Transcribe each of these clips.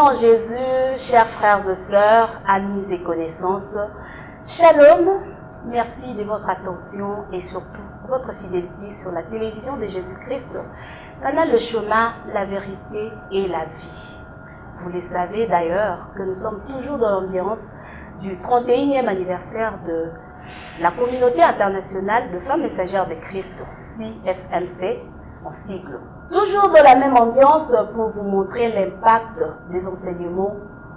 en Jésus, chers frères et sœurs, amis et connaissances, Shalom, merci de votre attention et surtout votre fidélité sur la télévision de Jésus-Christ, canal le chemin, la vérité et la vie. Vous le savez d'ailleurs que nous sommes toujours dans l'ambiance du 31e anniversaire de la Communauté internationale de femmes messagères de Christ, CFMC, en sigle. Toujours dans la même ambiance pour vous montrer l'impact des enseignements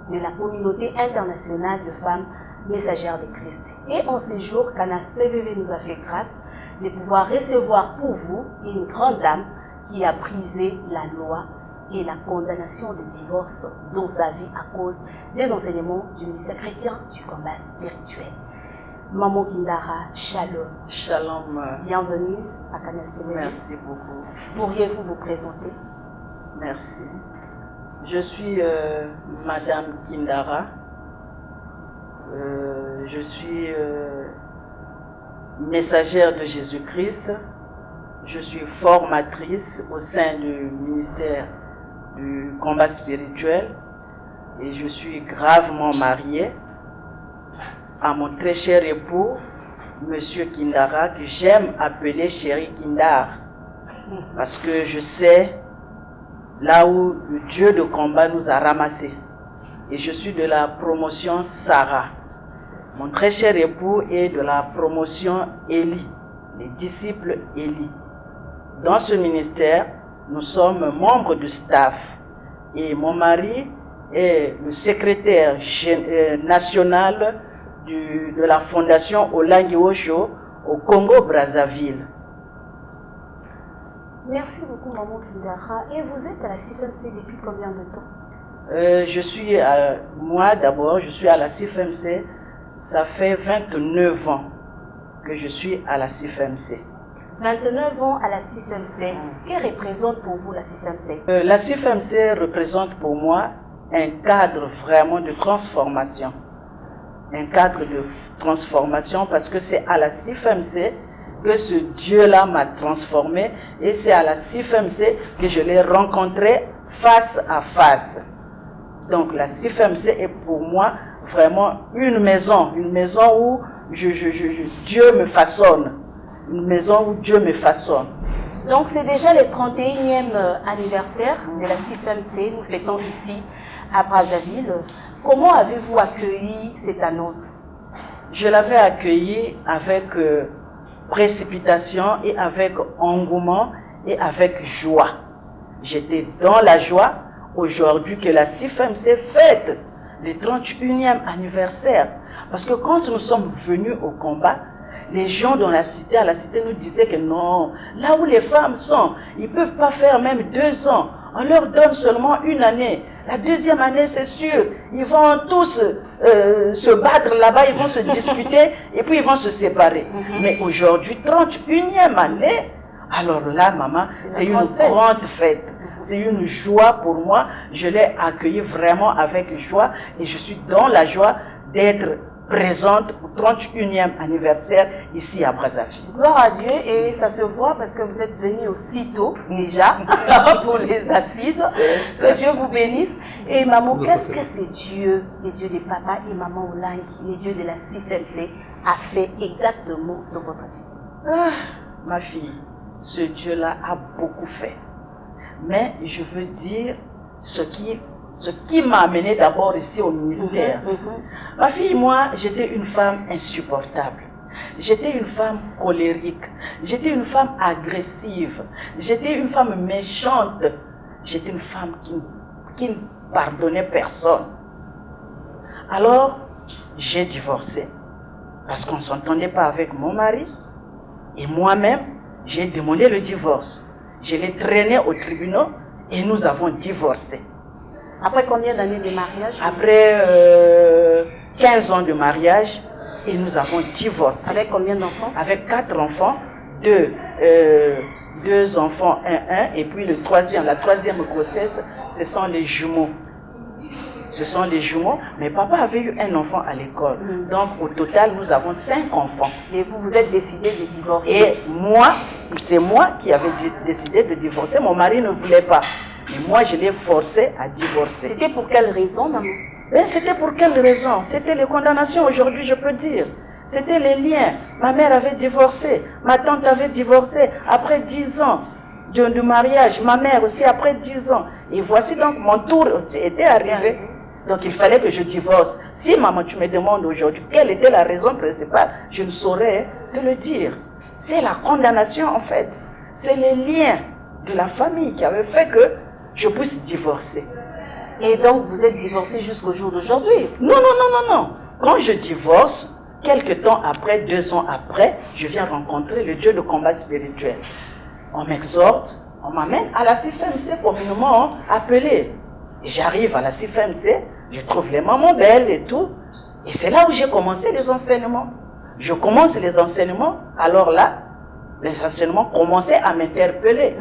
de la Communauté internationale de femmes messagères de Christ. Et en ces jours, Canal CVV nous a fait grâce de pouvoir recevoir pour vous une grande dame qui a brisé la loi et la condamnation des divorces dans sa vie à cause des enseignements du ministère chrétien du combat spirituel. Maman Kindara, Shalom. Shalom. Bienvenue à Canal CVV. Merci beaucoup. Pourriez-vous vous présenter? Merci. Je suis Madame Kindara. Je suis messagère de Jésus-Christ. Je suis formatrice au sein du ministère du combat spirituel et je suis gravement mariée à mon très cher époux, Monsieur Kindara, que j'aime appeler Chéri Kindar, parce que je sais là où le Dieu de combat nous a ramassés. Et je suis de la promotion Sarah. Mon très cher époux est de la promotion Élie, les disciples Élie. Dans ce ministère, nous sommes membres du staff et mon mari est le secrétaire national de la fondation Olangi Osho au Congo-Brazzaville. Merci beaucoup, Maman Kindara. Et vous êtes à la CFMC depuis combien de temps? Moi d'abord, je suis à la CFMC. Ça fait 29 ans que je suis à la CFMC. 29 ans à la CFMC. Que représente pour vous la CFMC? La CFMC représente pour moi un cadre vraiment de transformation. Un cadre de transformation parce que c'est à la CFMC que ce Dieu-là m'a transformé et c'est à la CFMC que je l'ai rencontré face à face. Donc la CFMC est pour moi vraiment une maison où Dieu me façonne. Une maison où Dieu me façonne. Donc c'est déjà le 31e anniversaire de la CFMC, nous fêtons ici à Brazzaville. Comment avez-vous accueilli cette annonce? Je l'avais accueillie avec précipitation et avec engouement et avec joie. J'étais dans la joie aujourd'hui que la CFMC fête le 31e anniversaire. Parce que quand nous sommes venus au combat, les gens dans la cité, à la cité nous disaient que non, là où les femmes sont, ils ne peuvent pas faire même 2 ans. On leur donne seulement 1 année. La 2e année, c'est sûr, ils vont tous se battre là-bas, ils vont se disputer et puis ils vont se séparer. Mais aujourd'hui, 31e année, alors là, maman, c'est une grande fête. C'est une joie pour moi. Je l'ai accueilli vraiment avec joie et je suis dans la joie d'être présente au 31e anniversaire ici à Brazzaville. Gloire à Dieu, et ça se voit parce que vous êtes venus aussitôt déjà pour les assises. Que Dieu vous bénisse. Et maman, qu'est-ce que c'est Dieu, le Dieu de papa et maman Olangi, le Dieu de la CFMC, a fait exactement dans votre vie? Ma fille, ce Dieu-là a beaucoup fait. Mais je veux dire ce qui m'a amené d'abord ici au ministère. Ma fille, moi, j'étais une femme insupportable. J'étais une femme colérique. J'étais une femme agressive. J'étais une femme méchante. J'étais une femme qui ne pardonnait personne. Alors, j'ai divorcé parce qu'on ne s'entendait pas avec mon mari. Et moi-même, j'ai demandé le divorce. Je l'ai traîné au tribunal et nous avons divorcé. Après combien d'années de mariage? Après 15 ans de mariage et nous avons divorcé. Avec combien d'enfants? Avec 4 enfants, 2 enfants, un, et puis la troisième grossesse, ce sont les jumeaux. Ce sont les jumeaux, mais papa avait eu un enfant à l'école. Donc au total, nous avons 5 enfants. Et vous vous êtes décidé de divorcer? Et moi, c'est moi qui avais décidé de divorcer. Mon mari ne voulait pas. Et moi, je l'ai forcé à divorcer. C'était pour quelle raison, maman? Ben, c'était pour quelle raison? C'était les condamnations, aujourd'hui, je peux dire. C'était les liens. Ma mère avait divorcé, ma tante avait divorcé après 10 ans de mariage, ma mère aussi après 10 ans. Et voici donc mon tour était arrivé. Donc il fallait que je divorce. Si maman, tu me demandes aujourd'hui quelle était la raison principale, je ne saurais te le dire. C'est la condamnation en fait. C'est les liens de la famille qui avaient fait que je puisse divorcer. Et donc vous êtes divorcé jusqu'au jour d'aujourd'hui? Non, non, non, non, non. Quand je divorce, quelques temps après, 2 ans après, je viens rencontrer le Dieu de combat spirituel. On m'exhorte, on m'amène à la CIFMC communément appelée. Et j'arrive à la CIFMC, je trouve les mamans belles et tout. Et c'est là où j'ai commencé les enseignements. Je commence les enseignements, alors là, les enseignements commençaient à m'interpeller.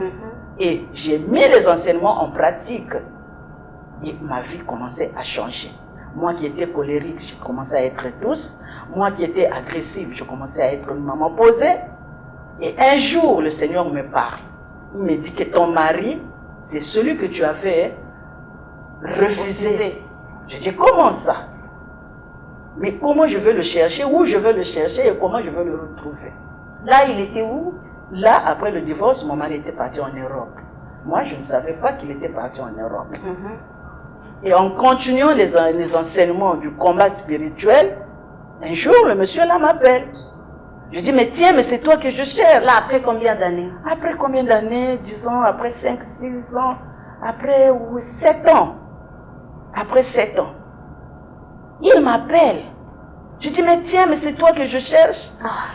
Et j'ai mis les enseignements en pratique. Et ma vie commençait à changer. Moi qui étais colérique, j'ai commencé à être douce. Moi qui étais agressive, je commençais à être une maman posée. Et un jour, le Seigneur me parle. Il me dit que ton mari, c'est celui que tu avais refusé. Je dis, comment ça? Mais comment je veux le chercher? Où je veux le chercher et comment je veux le retrouver? Là, il était où? Là, après le divorce, mon mari était parti en Europe. Moi, je ne savais pas qu'il était parti en Europe. Et en continuant les enseignements du combat spirituel, un jour, le monsieur là m'appelle. Je dis, mais tiens, mais c'est toi que je cherche. Là, après combien d'années? Après combien d'années? Disons, après 5, 6 ans, après 7 ans. Après 7 ans. Il m'appelle. Je dis, mais tiens, mais c'est toi que je cherche.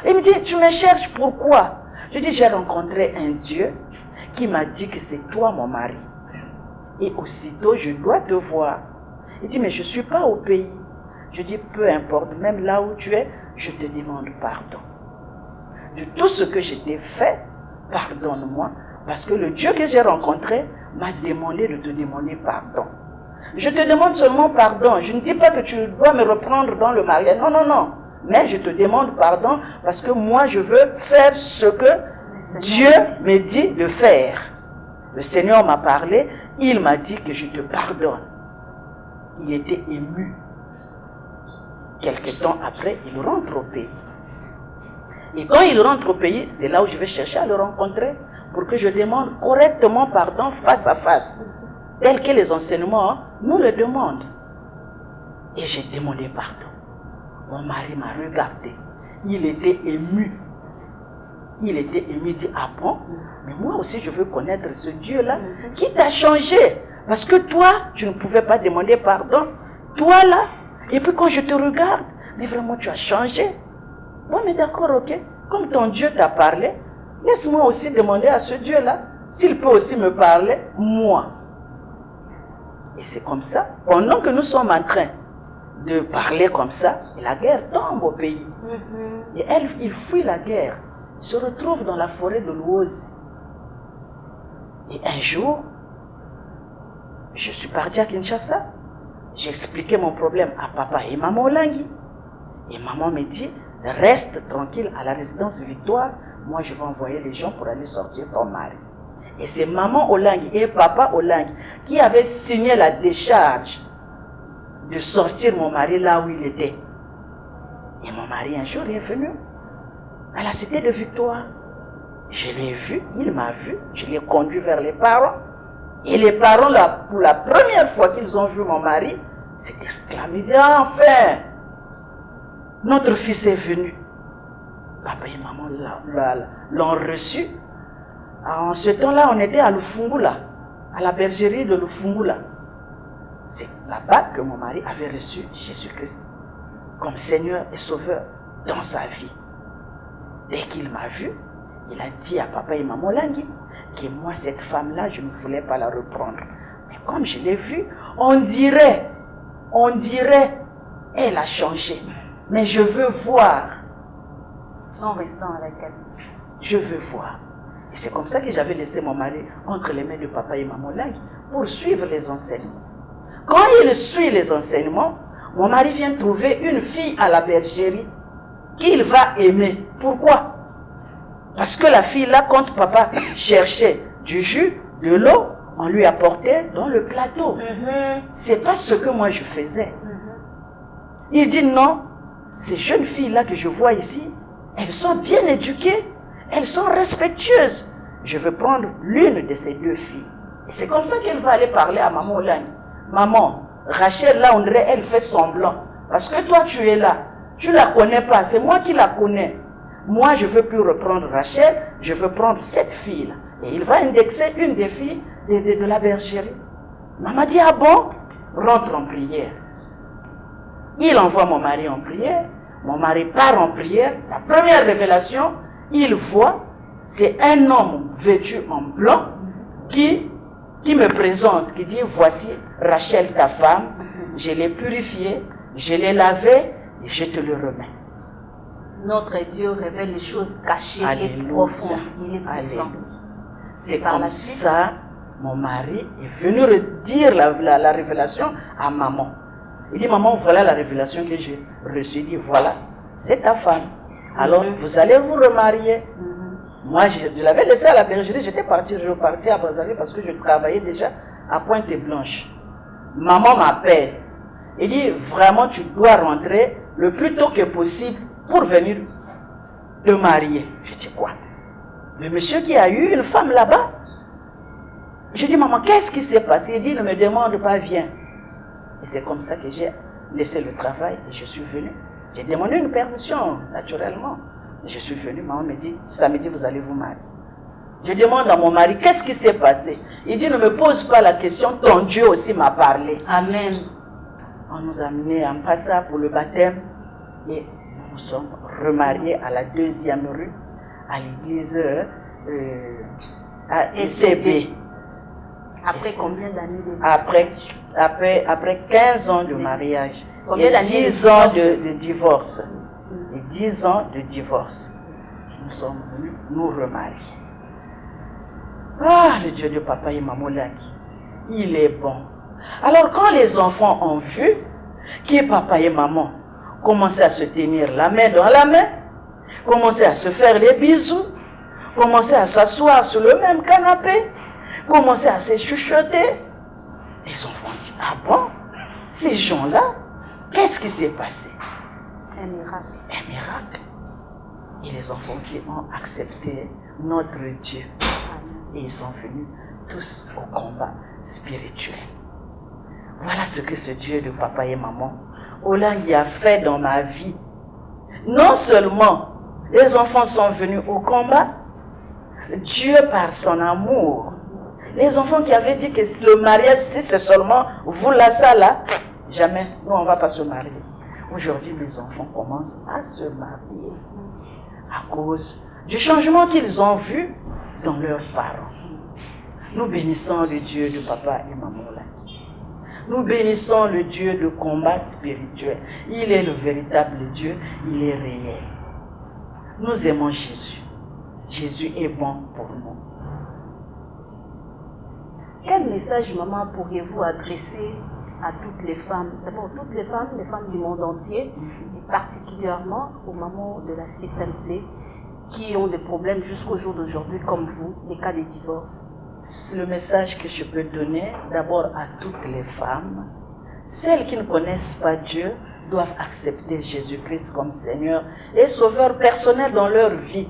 Il me dit, tu me cherches pourquoi? Je dis, j'ai rencontré un Dieu qui m'a dit que c'est toi mon mari. Et aussitôt, je dois te voir. Il dit, mais je ne suis pas au pays. Je dis, peu importe, même là où tu es, je te demande pardon. De tout ce que je t'ai fait, pardonne-moi, parce que le Dieu que j'ai rencontré m'a demandé de te demander pardon. Je te demande seulement pardon. Je ne dis pas que tu dois me reprendre dans le mariage. Non, non, non. Mais je te demande pardon parce que moi, je veux faire ce que Dieu me dit de faire. Le Seigneur m'a parlé. Il m'a dit que je te pardonne. Il était ému. Quelque temps après, il rentre au pays. Et quand il rentre au pays, c'est là où je vais chercher à le rencontrer pour que je demande correctement pardon face à face. Tel que les enseignements nous le demandent. Et j'ai demandé pardon. Mon mari m'a regardé. Il était ému. Il était ému, il dit, ah bon? Mais moi aussi je veux connaître ce Dieu-là qui t'a changé. Parce que toi, tu ne pouvais pas demander pardon. Toi là, et puis quand je te regarde, mais vraiment tu as changé. Bon, mais d'accord, ok. Comme ton Dieu t'a parlé, laisse-moi aussi demander à ce Dieu-là s'il peut aussi me parler, moi. Et c'est comme ça, pendant que nous sommes en train de parler comme ça, la guerre tombe au pays. Et il fuit la guerre, il se retrouve dans la forêt de l'Ouozi. Et un jour, je suis parti à Kinshasa, j'ai expliqué mon problème à papa et maman Olangi. Et maman me dit, reste tranquille à la résidence Victoire, moi je vais envoyer les gens pour aller sortir ton mari. Et c'est maman Olangi et papa Olangi qui avaient signé la décharge de sortir mon mari là où il était. Et mon mari un jour est venu à la cité de Victoire. Je l'ai vu, il m'a vu, je l'ai conduit vers les parents. Et les parents, là, pour la première fois qu'ils ont vu mon mari, s'est exclamé, enfin, notre fils est venu. Papa et maman l'ont reçu. En ce temps-là, on était à Lufungula, à la bergerie de Lufungula. C'est là-bas que mon mari avait reçu Jésus-Christ comme Seigneur et Sauveur dans sa vie. Dès qu'il m'a vu, il a dit à papa et maman Olangi que moi, cette femme-là, je ne voulais pas la reprendre. Mais comme je l'ai vue, on dirait, elle a changé. Mais je veux voir. En restant avec elle. Je veux voir. Et c'est comme ça que j'avais laissé mon mari entre les mains de papa et maman Olangi pour suivre les enseignements. Quand il suit les enseignements, mon mari vient trouver une fille à la bergerie qu'il va aimer. Pourquoi? Parce que la fille là, quand papa cherchait du jus, de l'eau, on lui apportait dans le plateau. C'est pas ce que moi je faisais. Il dit non, ces jeunes filles-là que je vois ici, elles sont bien éduquées, elles sont respectueuses. Je veux prendre l'une de ces deux filles. Et c'est comme ça qu'elle va aller parler à maman Olani. Maman, Rachel là, on dirait, elle fait semblant. Parce que toi, tu es là. Tu la connais pas, c'est moi qui la connais. Moi, je veux plus reprendre Rachel, je veux prendre cette fille-là. Et il va indexer une des filles de la bergerie. Maman dit, ah bon? Rentre en prière. Il envoie mon mari en prière. Mon mari part en prière. La première révélation, il voit, c'est un homme vêtu en blanc qui me présente, qui dit, voici Rachel ta femme, je l'ai purifiée, je l'ai lavée et je te le remets. Notre Dieu révèle les choses cachées Alléluia. et profondes. Il est puissant. C'est comme ça, mon mari est venu redire la révélation à maman. Il dit, maman, voilà la révélation que j'ai reçue. Il dit, voilà, c'est ta femme. Alors, vous allez vous remarier. Moi, je l'avais laissé à la bergerie, je repartais à Brazzaville parce que je travaillais déjà à Pointe-Blanche. Maman m'appelle. Il dit, vraiment, tu dois rentrer le plus tôt que possible pour venir te marier. Je dis, quoi? Le monsieur qui a eu une femme là-bas? Je dis, maman, qu'est-ce qui s'est passé? Il dit, ne me demande pas, viens. Et c'est comme ça que j'ai laissé le travail et je suis venu. J'ai demandé une permission, naturellement. Je suis venu, maman me dit, samedi, vous allez vous marier. Je demande à mon mari, qu'est-ce qui s'est passé? Il dit, ne me pose pas la question, ton Dieu aussi m'a parlé. Amen. On nous a amenés en passant pour le baptême et nous sommes remariés à la 2e rue, à l'église à ECB. Après combien d'années de Après 15 ans de mariage et 10 ans de divorce. Et 10 ans de divorce. Nous sommes venus nous remarier. Ah, le Dieu de papa et maman Olani, il est bon. Alors quand les enfants ont vu que papa et maman commençaient à se tenir la main dans la main, commençaient à se faire les bisous, commençaient à s'asseoir sur le même canapé, commençaient à se chuchoter, les enfants disent, ah bon, ces gens-là, qu'est-ce qui s'est passé? un miracle. Un miracle. Et les enfants aussi ont accepté notre Dieu. Et ils sont venus tous au combat spirituel. Voilà ce que ce Dieu de papa et maman Olani a fait dans ma vie. Non seulement les enfants sont venus au combat, Dieu par son amour, les enfants qui avaient dit que le mariage, si c'est seulement vous là, ça là, jamais, nous on ne va pas se marier. Aujourd'hui, les enfants commencent à se marier à cause du changement qu'ils ont vu dans leurs parents. Nous bénissons le Dieu de papa et maman Olani. Nous bénissons le Dieu de combat spirituel. Il est le véritable Dieu, il est réel. Nous aimons Jésus. Jésus est bon pour nous. Quel message, maman, pourriez-vous adresser à toutes les femmes, d'abord toutes les femmes du monde entier, et particulièrement aux mamans de la CFMC qui ont des problèmes jusqu'au jour d'aujourd'hui, comme vous, les cas de divorce? Le message que je peux donner, d'abord à toutes les femmes, celles qui ne connaissent pas Dieu, doivent accepter Jésus-Christ comme Seigneur et Sauveur personnel dans leur vie.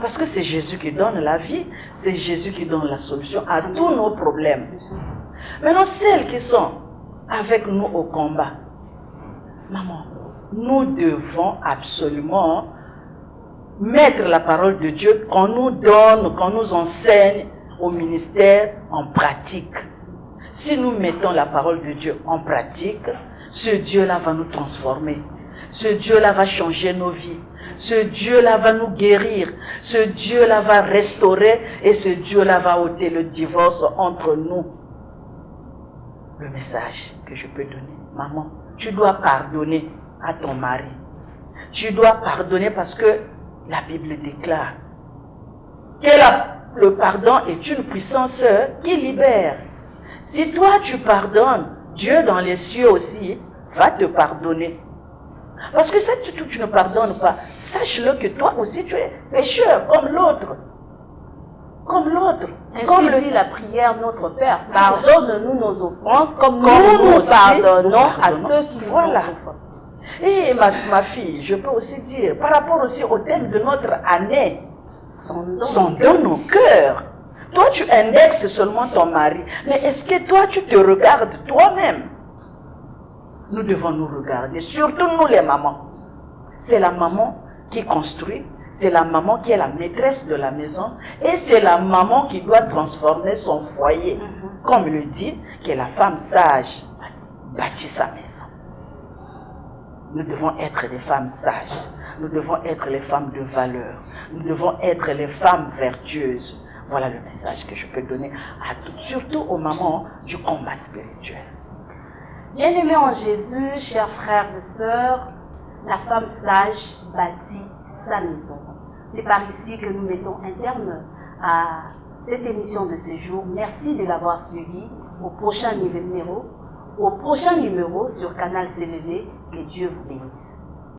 Parce que c'est Jésus qui donne la vie, c'est Jésus qui donne la solution à tous nos problèmes. Maintenant, celles qui sont avec nous au combat, maman, nous devons absolument mettre la parole de Dieu qu'on nous donne, qu'on nous enseigne au ministère en pratique. Si nous mettons la parole de Dieu en pratique, ce Dieu-là va nous transformer. Ce Dieu-là va changer nos vies. Ce Dieu-là va nous guérir. Ce Dieu-là va restaurer et ce Dieu-là va ôter le divorce entre nous. Le message que je peux donner, maman, tu dois pardonner à ton mari. Tu dois pardonner parce que la Bible déclare que le pardon est une puissance qui libère. Si toi tu pardonnes, Dieu dans les cieux aussi va te pardonner. Parce que si tu ne pardonnes pas, sache-le que toi aussi tu es pécheur comme l'autre. comme l'autre. Ainsi dit la prière Notre Père. Pardonne-nous nos offenses comme nous aussi, pardonnons à ceux qui nous ont voilà. offensés. Et ma fille, je peux aussi dire, par rapport aussi au thème de notre année, sondons nos cœurs. Toi, tu indexes seulement ton mari, mais est-ce que toi, tu te regardes toi-même? Nous devons nous regarder, surtout nous les mamans. C'est la maman qui construit, c'est la maman qui est la maîtresse de la maison, et c'est la maman qui doit transformer son foyer. Comme le dit, que la femme sage bâtit sa maison. Nous devons être des femmes sages, nous devons être les femmes de valeur, nous devons être les femmes vertueuses. Voilà le message que je peux donner à toutes, surtout aux mamans du combat spirituel. Bien-aimés en Jésus, chers frères et sœurs, la femme sage bâtit sa maison. C'est par ici que nous mettons un terme à cette émission de ce jour. Merci de l'avoir suivi. Au prochain numéro sur Canal CLV. Que Dieu vous bénisse.